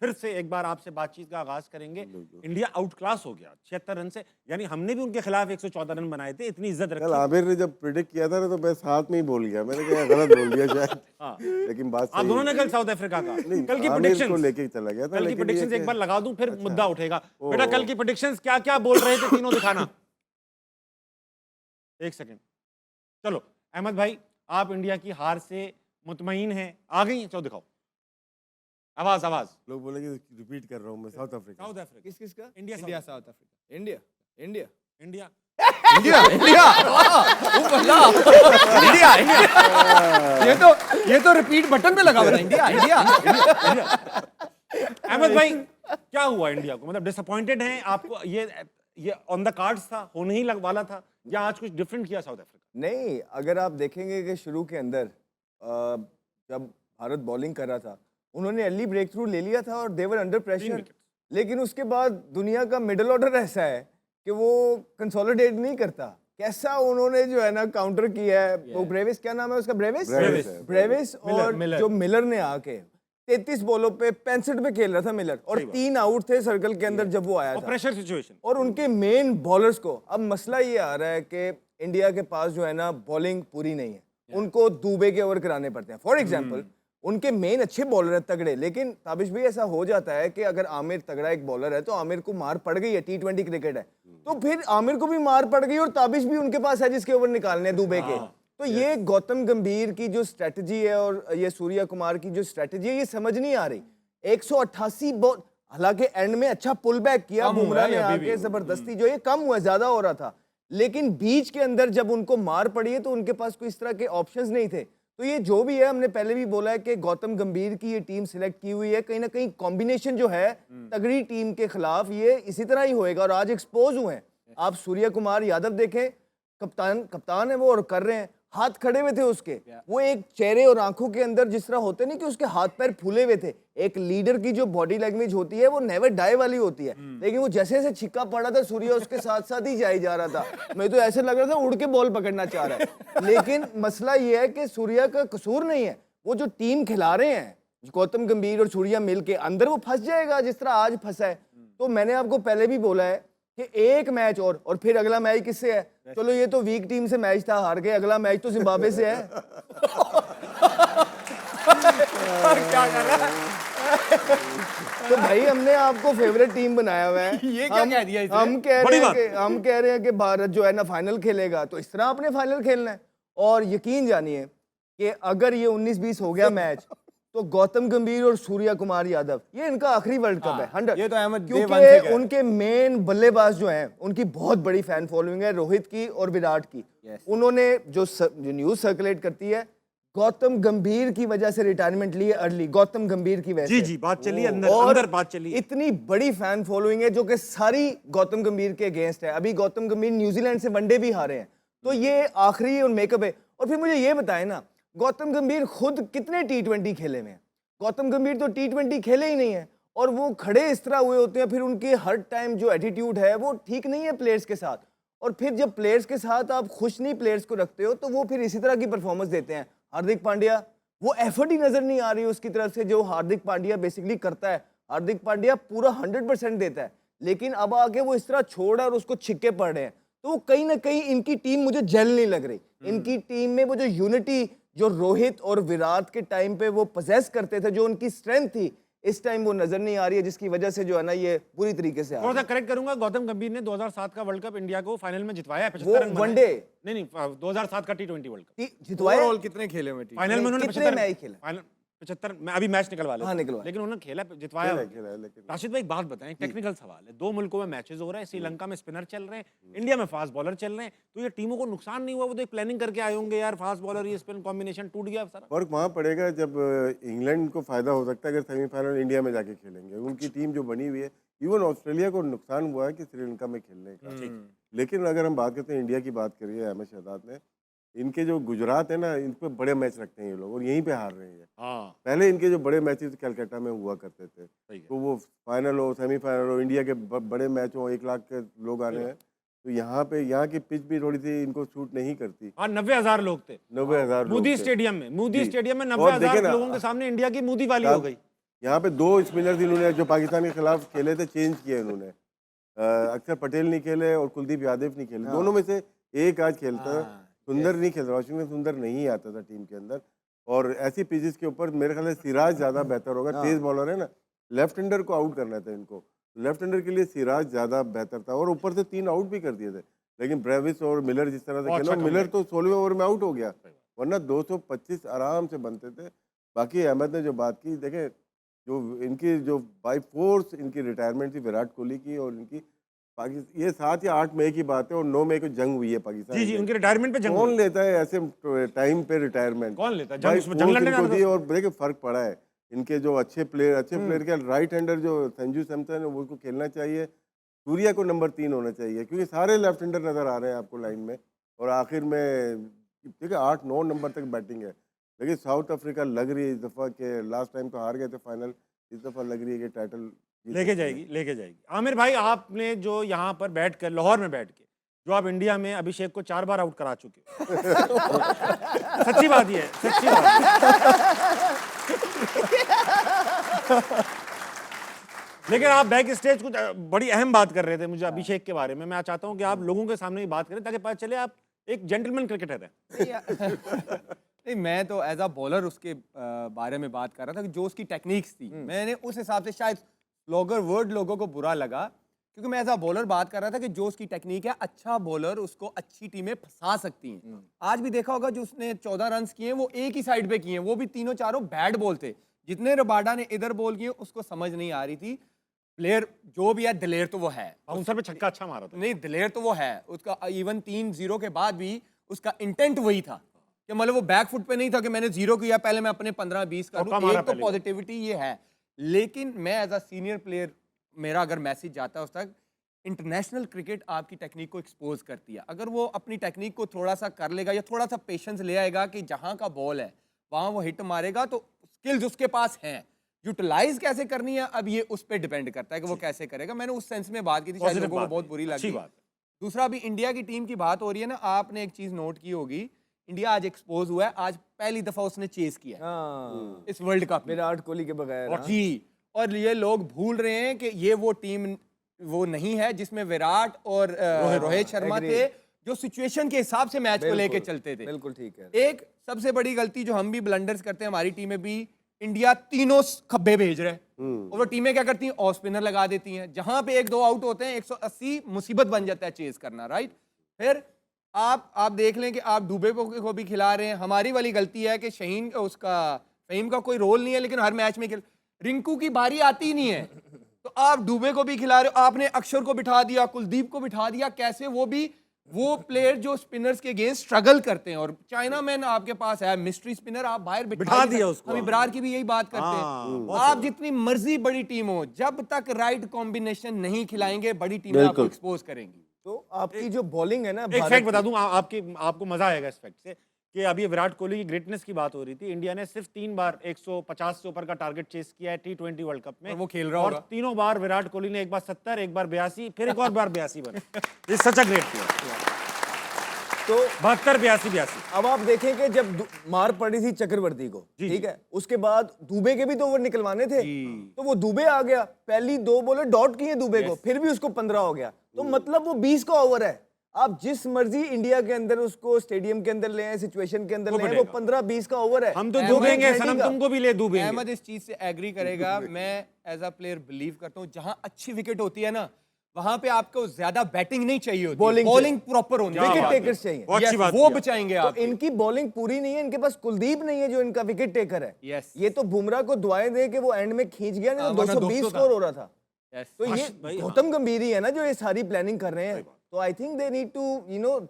फिर से एक बार आपसे बातचीत का आगाज करेंगे। इंडिया आउट क्लास हो गया 76 रन से, यानी हमने भी उनके खिलाफ 114 रन बनाए थे, इतनी इज्जत कल रखी। आमिर ने जब प्रिडिक्ट किया था ना तो मैं साथ में ही बोल गया, मैंने कहा गलत बोल दिया शायद। हाँ। लेकिन बात आप सही दोनों ने है। कल साउथ अफ्रीका का नहीं, कल की आमिर को प्रेडिक्शंस लेके ही चला गया था, कल की लेकिन प्रेडिक्शंस ये एक बार लगा दूं फिर अच्छा। मुद्दा उठेगा। ओ। बेटा कल की प्रेडिक्शंस क्या क्या बोल रहे थे तीनों दिखाना। एक सेकंड, चलो अहमद भाई, आप इंडिया की हार से मुतमईन हैं, आ गई हैं, चलो दिखाओ आवाज आवाज। लोग बोलेंगे रिपीट कर रहा हूँ मैं, साउथ अफ्रीका। साउथ अफ्रीका किस किस का? India India south Africa. India India India India India India India. ये तो रिपीट बटन पे लगा हुआ था। India India. अहमद भाई क्या हुआ इंडिया को, मतलब डिसअपॉइंटेड हैं आपको? ये ऑन द कार्ड्स था, होने ही लग वाला था, या आज कुछ डिफरेंट किया साउथ अफ्रीका? नहीं, अगर आप देखेंगे कि शुरू के अंदर जब भारत बॉलिंग कर रहा था, उन्होंने अर्ली ब्रेक थ्रू ले लिया था और देवर अंडर प्रेशर। लेकिन उसके बाद दुनिया का मिडिल ऑर्डर ऐसा है कि वो कंसोलिडेट नहीं करता। कैसा उन्होंने जो है ना काउंटर किया है। वो ब्रेविस, क्या नाम है उसका? ब्रेविस ब्रेविस और मिलर। जो मिलर ने आके 33 बॉलों पे 65 पे खेल रहा था मिलर, और 3 आउट थे सर्कल के अंदर जब वो आया था। प्रेशर सिचुएशन और उनके मेन बॉलर्स को अब मसला ये आ रहा है कि इंडिया के पास जो है ना बॉलिंग पूरी नहीं है, उनको दुबे के ओवर कराने पड़ते हैं। फॉर एग्जांपल उनके मेन अच्छे बॉलर हैं तगड़े, लेकिन ताबिश भी ऐसा हो जाता है कि अगर आमिर तगड़ा एक बॉलर है तो आमिर को मार पड़ गई है, T20 क्रिकेट है, तो फिर आमिर को भी मार पड़ गई और ताबिश भी उनके पास है जिसके ओवर निकालने हैं दुबे के। तो ये गौतम गंभीर की जो स्ट्रेटजी है और ये सूर्या कुमार की जो स्ट्रेटजी है, ये समझ नहीं आ रही। 188 बॉल, हालांकि एंड में अच्छा पुल बैक किया बुमराह ने आके जबरदस्ती, जो ये कम हुआ, ज्यादा हो रहा था, लेकिन बीच के अंदर जब उनको मार पड़ी है तो उनके पास कोई इस तरह के ऑप्शंस नहीं थे। तो ये जो भी है, हमने पहले भी बोला है कि गौतम गंभीर की ये टीम सिलेक्ट की हुई है, कहीं ना कहीं कॉम्बिनेशन जो है तगड़ी टीम के खिलाफ ये इसी तरह ही होएगा, और आज एक्सपोज हुए हैं। आप सूर्य कुमार यादव देखें, कप्तान है वो, और कर रहे हैं, हाथ खड़े हुए थे उसके, वो एक चेहरे और आंखों के अंदर जिस तरह होते नहीं कि उसके हाथ पैर फूले हुए थे। एक लीडर की जो बॉडी लैंग्वेज होती है वो नेवर डाई वाली होती है, लेकिन वो जैसे जैसे छिक्का पड़ा था सूर्य उसके साथ साथ ही जाई जा रहा था। मैं तो ऐसे लग रहा था उड़ के बॉल पकड़ना चाह रहा है। लेकिन मसला ये है कि सूर्या का कसूर नहीं है, वो जो टीम खिला रहे हैं गौतम गंभीर और सूर्या मिल के, अंदर वो फंस जाएगा जिस तरह आज फंसा है। तो मैंने आपको पहले भी बोला है कि एक मैच और फिर अगला मैच किससे है? चलो ये तो वीक टीम से मैच था, हार गए, अगला मैच तो जिम्बाब्वे से है। क्या कर रहा है? तो भाई हमने आपको फेवरेट टीम बनाया हुआ है। ये क्या कह दिया इसने? हम कह रहे हैं कि भारत जो है ना फाइनल खेलेगा, तो इस तरह आपने फाइनल खेलना है। और यकीन जानिए कि अगर ये 19-20 हो गया मैच, तो गौतम गंभीर और सूर्या कुमार यादव, ये इनका आखिरी वर्ल्ड कप है 100। ये तो अहमद day one से कह क्योंकि उनके मेन बल्लेबाज जो हैं उनकी बहुत बड़ी फैन फॉलोइंग है, रोहित की और विराट की। उन्होंने जो न्यूज सर्कुलेट करती है, गौतम गंभीर की वजह से रिटायरमेंट ली है अर्ली, गौतम गंभीर की वजह से। जी बात चली अंदर, और अंदर बात चली। इतनी बड़ी फैन फॉलोइंग है जो कि सारी गौतम गंभीर के अगेंस्ट है। अभी गौतम गंभीर न्यूजीलैंड से वनडे भी हारे हैं, तो ये आखिरी और मेकअप है। और फिर मुझे ये बताएं ना, गौतम गंभीर खुद कितने T20 खेले में? गौतम गंभीर तो T20 खेले ही नहीं है, और वो खड़े इस तरह हुए होते हैं। फिर उनके हर टाइम जो एटीट्यूड है वो ठीक नहीं है प्लेयर्स के साथ, और फिर जब प्लेयर्स के साथ आप खुश नहीं प्लेयर्स को रखते हो तो वो फिर इसी तरह की परफॉर्मेंस देते हैं। हार्दिक पांड्या, वो एफर्ट ही नजर नहीं आ रही उसकी तरफ से जो हार्दिक पांड्या बेसिकली करता है। हार्दिक पांड्या पूरा 100% देता है, लेकिन अब आके वो इस तरह छोड़ और उसको छिक्के पड़ रहे हैं। तो वो कहीं ना कहीं इनकी टीम मुझे जेल नहीं लग रही। इनकी टीम में वो जो यूनिटी जो रोहित और विराट के टाइम पे वो पोजेस करते थे, जो उनकी स्ट्रेंथ थी, इस टाइम वो नजर नहीं आ रही है, जिसकी वजह से जो है ना ये बुरी तरीके से थोड़ा सा करेक्ट करूंगा, गौतम गंभीर ने 2007 का वर्ल्ड कप इंडिया को फाइनल में जितवाया है, 75 वो रन बनाए। वनडे नहीं 2007 का T20 वर्ल्ड कप जितवाया। ओवरऑल कितने खेले हुए टीम? फाइनल में उन्होंने कितने मैच खेले? फाइनल 75 में अभी मैच निकलवा ले, हाँ, निकलवा। लेकिन उन्होंने खेला जितवाया। खेला है, लेकिन राशिद भाई एक बात बताएं, टेक्निकल सवाल है, दो मुल्कों में मैचेस हो रहे हैं, श्रीलंका में स्पिनर चल रहे हैं, इंडिया में फास्ट बॉलर चल रहे हैं, तो ये टीमों को नुकसान नहीं हुआ? वो तो एक प्लानिंग करके आए होंगे यार, फास्ट बॉलर ये स्पिन कॉम्बिनेशन टूट गया सारा। फर्क वहाँ पड़ेगा जब इंग्लैंड को फायदा हो सकता है अगर सेमीफाइनल इंडिया में जाके खेलेंगे। उनकी टीम जो बनी हुई है, इवन ऑस्ट्रेलिया को नुकसान हुआ है कि श्रीलंका में खेलने का। लेकिन अगर हम बात करते हैं इंडिया की, बात करिए अहमद शहजाद ने, इनके जो गुजरात है ना, इन पे बड़े मैच रखते हैं ये लोग और यहीं पे हार रहे हैं। हाँ पहले इनके जो बड़े मैचेस कलकत्ता में हुआ करते थे, सही है। तो वो फाइनल हो, सेमीफाइनल हो, इंडिया के बड़े मैच हो, 1 लाख के लोग आ रहे हैं, तो यहाँ की पिच भी थोड़ी सी इनको सूट नहीं करती। हाँ 90,000 लोग थे 90,000 मोदी लोग थे। स्टेडियम में, मोदी जी। स्टेडियम में और देखें 90,000 ना, लोगों के सामने इंडिया की मोदी वाली हो गई। यहाँ पे 2 स्पिनर्स इन्होंने जो पाकिस्तान के खिलाफ खेले थे चेंज किए इन्होंने। अक्षर पटेल नहीं खेले और कुलदीप यादव नहीं खेले, दोनों में से एक आज खेलता है। सुंदर नहीं खेल रहा, वाशिंगटन सुंदर नहीं आता था टीम के अंदर। और ऐसी पिचेस के ऊपर मेरे ख्याल से सिराज ज़्यादा बेहतर होगा, तेज बॉलर है ना, लेफ्ट हैंडर को आउट करना था इनको, लेफ्ट हैंडर के लिए सिराज ज़्यादा बेहतर था और ऊपर से 3 आउट भी कर दिए थे। लेकिन ब्रेविस और मिलर जिस तरह से खेला, मिलर तो 16वें ओवर में आउट हो गया, वरना 225 आराम से बनते थे। बाकी अहमद ने जो बात की, देखें जो इनकी जो बाई फोर्स इनकी रिटायरमेंट थी विराट कोहली की, और इनकी पाकिस्तान ये 7 या 8 मई की बात है और 9 मई को जंग हुई है पाकिस्तान। जी जी, उनके रिटायरमेंट पे जंग कौन हुई। लेता है ऐसे टाइम पे रिटायरमेंट? कौन लेता है भाई जंग? उसमें जंग force लड़ने इनको जाना दी था। और देखिए फर्क पड़ा है। इनके जो अच्छे प्लेयर के राइट हैंडर जो संजू सैमसन है वो उसको खेलना चाहिए, सूर्या को नंबर 3 होना चाहिए, क्योंकि सारे लेफ्ट हैंडर नजर आ रहे हैं आपको लाइन में। और आखिर में देखिए 8-9 नंबर तक बैटिंग है। लेकिन साउथ अफ्रीका लग रही है इस दफ़ा के, लास्ट टाइम तो हार गए थे फाइनल, इस दफ़ा लग रही है कि टाइटल लेके जाएगी, लेके जाएगी। आमिर भाई, आपने जो यहाँ पर बैठ कर, लाहौर में बैठ के, जो आप इंडिया में अभिषेक को 4 बार आउट करा चुके हो। सच्ची बात ये है, सच्ची बात। लेकिन आप बैक स्टेज कुछ बड़ी अहम बात कर रहे थे मुझे अभिषेक के बारे में। मैं चाहता हूं कि आप लोगों के सामने ही बात करें ताकि पता चले आप एक जेंटलमैन क्रिकेटर हैं। नहीं, मैं तो एज अ बॉलर उसके बारे में बात कर रहा था कि जो उसकी टेक्निक्स थी, मैंने उस हिसाब से, शायद स्लोगर वर्ड लोगों को बुरा लगा, क्योंकि मैं एज अ बॉलर बात कर रहा था कि जो उसकी टेक्निक है, अच्छा बॉलर उसको अच्छी टीमें फंसा सकती हैं। आज भी देखा होगा जो उसने 14 रन किए वो एक ही साइड पे किए, वो भी तीनों चारों बैड बॉल थे। जितने रबाडा ने इधर बॉल किए उसको समझ नहीं आ रही थी। प्लेयर जो भी है, दिलेर तो वो है, बाउंसर पे छक्का अच्छा मारा था। नहीं दिलेर तो वो है, उसका इवन 3-0 के बाद भी उसका इंटेंट वही था कि मतलब वो बैक फुट पे नहीं था कि मैंने 0 किया पहले मैं अपने 15-20 चौका करूं। मारा एक तो पहले। पॉजिटिविटी ये है, लेकिन मैं एज अ सीनियर प्लेयर, मेरा अगर मैसेज जाता है उस तक, इंटरनेशनल क्रिकेट आपकी टेक्निक को एक्सपोज करती है। अगर वो अपनी टेक्निक को थोड़ा सा कर लेगा या थोड़ा सा पेशेंस ले आएगा कि जहां का बॉल है वहां वो हिट मारेगा, तो स्किल्स उसके पास हैं। यूटिलाइज कैसे करनी है अब ये उस पर डिपेंड करता है कि वो कैसे करेगा। मैंने उस सेंस में बात की थी, शायद Positive लोगों को बात बहुत है, बुरी अच्छी लगी। बात है। दूसरा, भी इंडिया की टीम की बात हो रही है ना, आपने एक चीज नोट की होगी, इंडिया आज एक्सपोज हुआ है, आज पहली दफा उसने चेस किया है हाँ, इस वर्ल्ड कप में। विराट कोहली के बगैर। हाँ। जी, और ये लोग भूल रहे हैं कि ये वो टीम वो नहीं है जिसमें विराट और रोहित शर्मा agree। थे, जो सिचुएशन के हिसाब से मैच को लेके बिल्कुल, चलते थे। बिल्कुल ठीक है। एक सबसे बड़ी गलती जो हम भी ब्लंडर्स करते हैं, हमारी टीमें भी, इंडिया तीनों खब्बे भेज रहे हैं और वो टीमें क्या करती हैं, ऑफ स्पिनर लगा देती हैं। जहां पे 1-2 आउट होते हैं 180 मुसीबत बन जाता है चेस करना, राइट। फिर आप देख लें कि आप डुबे को भी खिला रहे हैं। हमारी वाली गलती है कि शहीन उसका फहीम का कोई रोल नहीं है, लेकिन हर मैच में रिंकू की बारी आती ही नहीं है, तो आप डुबे को भी खिला रहे हो। आपने अक्षर को बिठा दिया, कुलदीप को बिठा दिया, कैसे वो भी वो प्लेयर जो स्पिनर्स के अगेंस्ट स्ट्रगल करते हैं। और चाइना मैन आपके पास है, मिस्ट्री स्पिनर, आप बाहर बिठा दिया उसको। हम इब्रार की भी यही बात करते हैं। आप जितनी मर्जी बड़ी टीम हो, जब तक राइट कॉम्बिनेशन नहीं खिलाएंगे, बड़ी टीमें आपको एक्सपोज करेंगी। तो आपकी जो बॉलिंग है ना, एक भारत फैक्ट की- बता दूं आपको मजा आएगा इस फैक्ट से कि अभी विराट कोहली की ग्रेटनेस की बात हो रही थी। इंडिया ने सिर्फ 3 बार 150 से ऊपर का टारगेट चेस किया है T20 वर्ल्ड कप में, और वो खेल रहा और होगा। तीनों बार विराट कोहली ने एक बार 70, एक बार 82, फिर एक और बार 82 बने। ये सच अ ग्रेट प्लेयर। तो 72, 82। अब आप देखें कि जब मार पड़ी थी चक्रवर्ती को, ठीक है, उसके बाद दुबे के भी तो ओवर निकलवाने थे, तो वो दुबे आ गया, पहली 2 बॉलें डॉट किए दुबे को, फिर भी उसको 15 हो गया, तो मतलब वो 20 का ओवर है। आप जिस मर्जी इंडिया के अंदर उसको स्टेडियम के अंदर ले आए, सिचुएशन के अंदर ले आए, वो 15-20 का ओवर है। हम तो अहमद डूबेंगे झंडी सनम, का। तुमको भी ले डूबेंगे। अहमद इस चीज से एग्री करेगा। मैं एज अ प्लेयर बिलीव करता हूँ, जहां अच्छी विकेट होती है ना, वहां पे आपको ज्यादा बैटिंग नहीं चाहिए होती, Bowling बॉलिंग प्रॉपर होनी क्या विकेट बात है। टेकर्स चाहिए। बहुत अच्छी Yes, बात वो की बचाएंगे तो आप। इनकी बॉलिंग पूरी नहीं है, इनके पास कुलदीप नहीं है जो इनका विकेट टेकर है। Yes। ये तो बुमराह को दुआएं दे के वो एंड में खींच गया, नहीं तो वरना 220 200 था। स्कोर हो रहा था। Yes। तो ये भाई, गौतम गंभीर ही है ना जो ये सारी प्लानिंग कर रहे हैं। तो I think they need to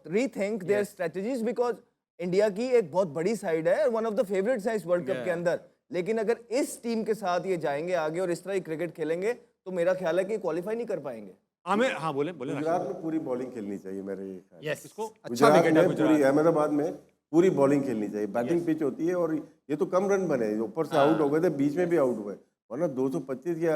rethink their strategies, because India की एक बहुत बड़ी साइड है, वन ऑफ द फेवरेट्स है इस वर्ल्ड कप के अंदर। लेकिन अगर इस टीम के साथ ये जाएंगे आगे और इस तरह ही क्रिकेट खेलेंगे, तो मेरा ख्याल है कि क्वालिफाई नहीं कर पाएंगे। आमिर, हाँ बोले बोले राशिद। गुजरात में पूरी बॉलिंग खेलनी चाहिए मेरे ये ख्याल से। यस, इसको अच्छा गुजरात विकेट है में गुजरात। पूरी, अहमदाबाद में पूरी बॉलिंग खेलनी चाहिए। बैटिंग पिच होती है और ये तो कम रन बने, ऊपर से आउट हो गए थे, बीच में भी आउट हुए, वरना 225 या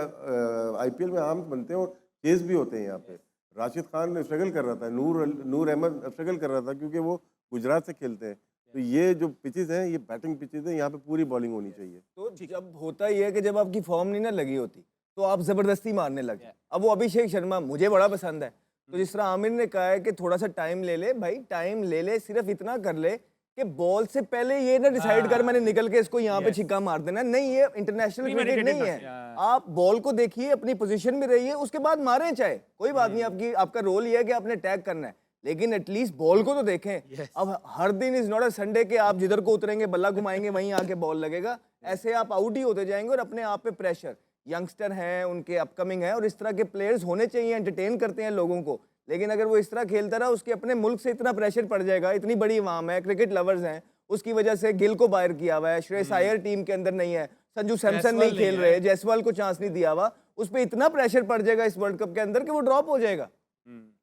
आईपीएल में आम बनते हैं और चेस भी होते हैं यहाँ पे। राशिद खान स्ट्रगल कर रहा था, नूर अहमद स्ट्रगल कर रहा था, क्योंकि वो गुजरात से खेलते हैं। तो ये जो पिचेस हैं ये बैटिंग पिचेस हैं, यहाँ पे पूरी बॉलिंग होनी चाहिए। तो जब होता ही है कि जब आपकी फॉर्म नहीं ना लगी होती तो आप जबरदस्ती मारने लगे। अब वो अभिषेक शर्मा मुझे बड़ा पसंद है, तो जिस तरह आमिर ने कहा है कि थोड़ा सा टाइम ले ले, भाई टाइम ले ले, सिर्फ इतना कर ले कि बॉल से पहले ये ना डिसाइड कर मैंने निकल के इसको यहाँ पे छिक्का मार देना। नहीं, ये इंटरनेशनल क्रिकेट नहीं है। आप बॉल को देखिए, अपनी पोजीशन में रहिए, उसके बाद मारें, चाहे कोई बात नहीं। आपकी आपका रोल ये है कि आपने टैग करना है, लेकिन एटलीस्ट बॉल को तो देखें। अब हर दिन इज नॉट अ संडे के आप जिधर को उतरेंगे बल्ला घुमाएंगे वहीं आके बॉल लगेगा। ऐसे आप आउट ही होते जाएंगे और अपने आप पे प्रेशर, यंगस्टर हैं, उनके अपकमिंग है और इस तरह के प्लेयर्स होने चाहिए, एंटरटेन करते हैं लोगों को। लेकिन अगर वो इस तरह खेलता रहा, उसके अपने मुल्क से इतना प्रेशर पड़ जाएगा, इतनी बड़ी अवाम है, क्रिकेट लवर्स हैं, उसकी वजह से गिल को बाहर किया हुआ है, श्रेयस अय्यर टीम के अंदर नहीं है, संजू सैमसन नहीं खेल रहे, जायसवाल को चांस नहीं दिया हुआ, उस पर इतना प्रेशर पड़ जाएगा इस वर्ल्ड कप के अंदर कि वो ड्रॉप हो जाएगा।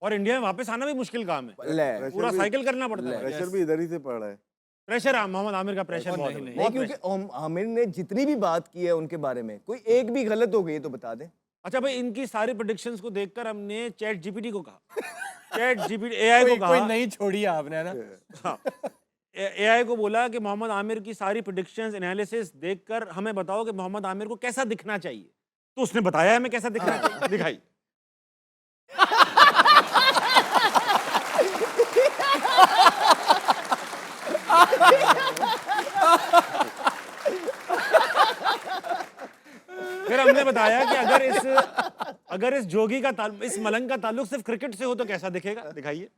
और इंडिया में वापस आना भी मुश्किल काम है, पूरा साइकिल करना पड़ता है। प्रेशर भी इधर ही से पड़ रहा है। प्रेशर मोहम्मद आमिर का प्रेशर बहुत है। नहीं, क्योंकि आमिर ने जितनी भी बात की है उनके बारे में, कोई एक भी गलत हो गई तो बता दें। अच्छा भाई, इनकी सारी प्रेडिक्शंस को देखकर हमने चैट जीपीटी को कहा, चैट जीपीटी एआई को कोई कहा, नहीं छोड़ी आपने ना। एआई को बोला कि मोहम्मद आमिर की सारी प्रेडिक्शंस एनालिसिस देखकर हमें बताओ कि मोहम्मद आमिर को कैसा दिखना चाहिए। तो उसने बताया हमें कैसा दिखना चाहिए, दिखाई। फिर हमने बताया कि अगर इस जोगी का इस मलंग का ताल्लुक सिर्फ क्रिकेट से हो तो कैसा दिखेगा, दिखाइए।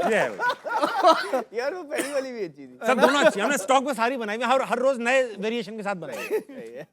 ये है भाई। यार वो पहली वाली भी अच्छी थी। सब दोनों अच्छी, हमने स्टॉक में सारी बनाई हुई, हर रोज नए वेरिएशन के साथ बनाई।